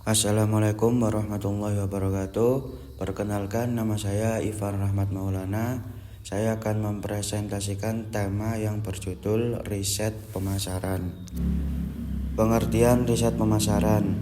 Assalamualaikum warahmatullahi wabarakatuh. Perkenalkan, nama saya Ivan Rahmat Maulana. Saya akan mempresentasikan tema yang berjudul riset pemasaran. Pengertian riset pemasaran.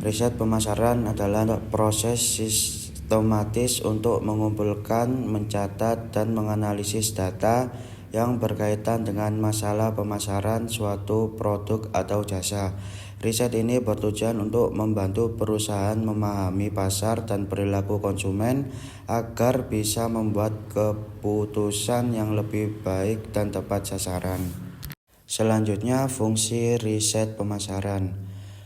Riset pemasaran adalah proses sistematis untuk mengumpulkan, mencatat, dan menganalisis data yang berkaitan dengan masalah pemasaran suatu produk atau jasa. Riset ini bertujuan untuk membantu perusahaan memahami pasar dan perilaku konsumen agar bisa membuat keputusan yang lebih baik dan tepat sasaran. Selanjutnya, fungsi riset pemasaran.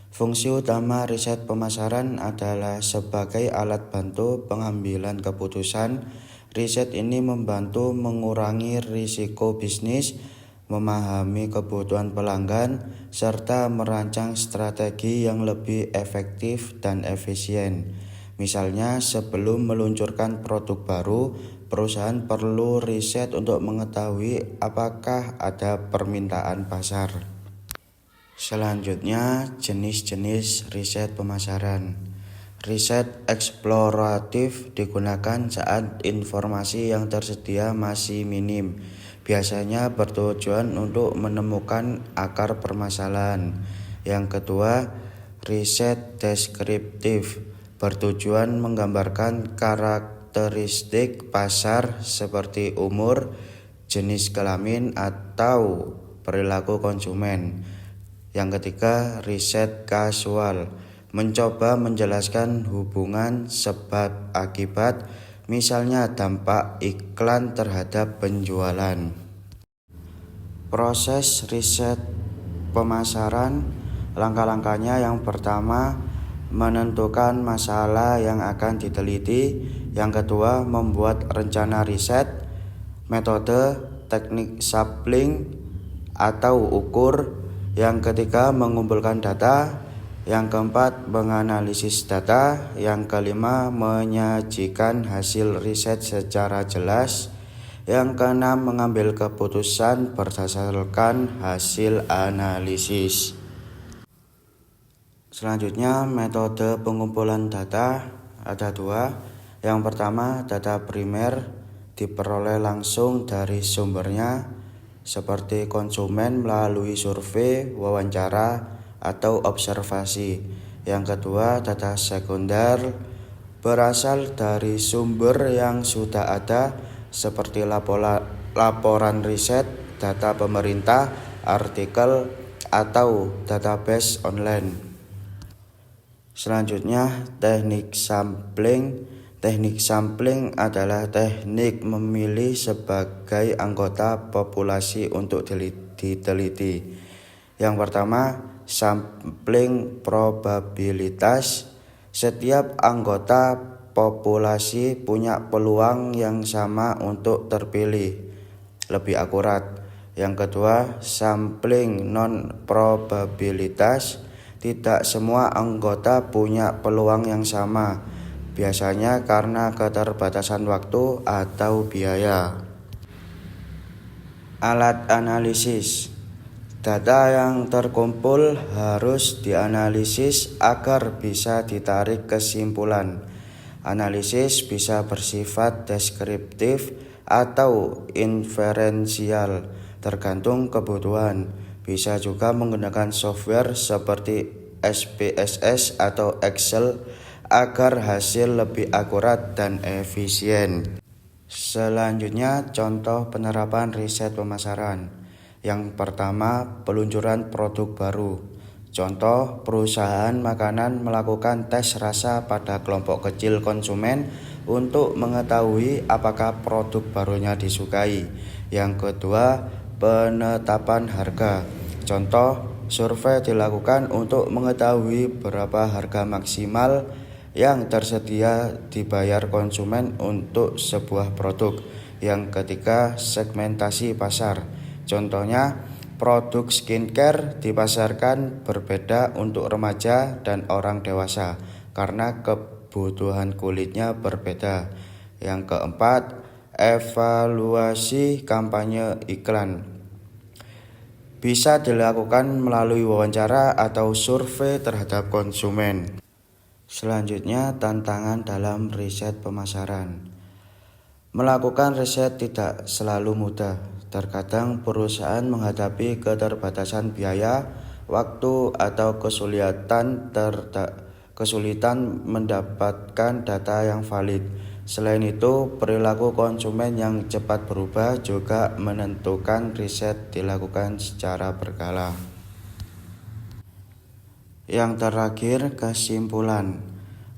Fungsi utama riset pemasaran adalah sebagai alat bantu pengambilan keputusan. Riset ini membantu mengurangi risiko bisnis, memahami kebutuhan pelanggan, serta merancang strategi yang lebih efektif dan efisien. Misalnya, sebelum meluncurkan produk baru, perusahaan perlu riset untuk mengetahui apakah ada permintaan pasar. Selanjutnya, jenis-jenis riset pemasaran. Riset eksploratif digunakan saat informasi yang tersedia masih minim. Biasanya bertujuan untuk menemukan akar permasalahan. Yang kedua, riset deskriptif bertujuan menggambarkan karakteristik pasar seperti umur, jenis kelamin, atau perilaku konsumen. Yang ketiga, riset kasual mencoba menjelaskan hubungan sebab akibat, misalnya dampak iklan terhadap penjualan. Proses riset pemasaran, langkah-langkahnya yang pertama, menentukan masalah yang akan diteliti. Yang kedua, membuat rencana riset, metode, teknik sampling atau ukur. Yang ketiga, mengumpulkan data. Yang keempat, menganalisis data. Yang kelima, menyajikan hasil riset secara jelas. Yang keenam, mengambil keputusan berdasarkan hasil analisis. Selanjutnya, metode pengumpulan data ada dua. Yang pertama, data primer diperoleh langsung dari sumbernya, seperti konsumen melalui survei, wawancara, atau observasi. Yang kedua, data sekunder berasal dari sumber yang sudah ada, seperti laporan riset, data pemerintah, artikel, atau database online. Selanjutnya, teknik sampling. Teknik sampling adalah teknik memilih sebagai anggota populasi untuk diteliti. Yang pertama, sampling probabilitas. Setiap anggota populasi punya peluang yang sama untuk terpilih, lebih akurat. Yang kedua, sampling non-probabilitas. Tidak semua anggota punya peluang yang sama, biasanya karena keterbatasan waktu atau biaya. Alat analisis. Data yang terkumpul harus dianalisis agar bisa ditarik kesimpulan. Analisis bisa bersifat deskriptif atau inferensial, tergantung kebutuhan. Bisa juga menggunakan software seperti SPSS atau Excel agar hasil lebih akurat dan efisien. Selanjutnya, contoh penerapan riset pemasaran. Yang pertama, peluncuran produk baru. Contoh, perusahaan makanan melakukan tes rasa pada kelompok kecil konsumen untuk mengetahui apakah produk barunya disukai. Yang kedua, penetapan harga. Contoh, survei dilakukan untuk mengetahui berapa harga maksimal yang tersedia dibayar konsumen untuk sebuah produk. Yang ketiga, segmentasi pasar. Contohnya, produk skincare dipasarkan berbeda untuk remaja dan orang dewasa karena kebutuhan kulitnya berbeda. Yang keempat, evaluasi kampanye iklan. Bisa dilakukan melalui wawancara atau survei terhadap konsumen. Selanjutnya, tantangan dalam riset pemasaran. Melakukan riset tidak selalu mudah. Terkadang perusahaan menghadapi keterbatasan biaya, waktu, atau kesulitan mendapatkan data yang valid. Selain itu, perilaku konsumen yang cepat berubah juga menentukan riset dilakukan secara berkala. Yang terakhir, kesimpulan.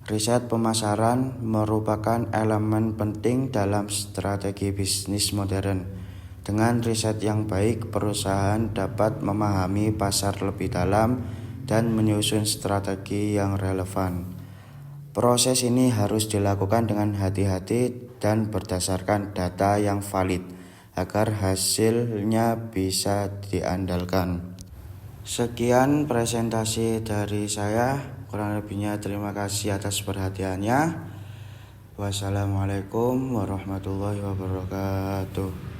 Riset pemasaran merupakan elemen penting dalam strategi bisnis modern. Dengan riset yang baik, perusahaan dapat memahami pasar lebih dalam dan menyusun strategi yang relevan. Proses ini harus dilakukan dengan hati-hati dan berdasarkan data yang valid agar hasilnya bisa diandalkan. Sekian presentasi dari saya, kurang lebihnya terima kasih atas perhatiannya. Wassalamualaikum warahmatullahi wabarakatuh.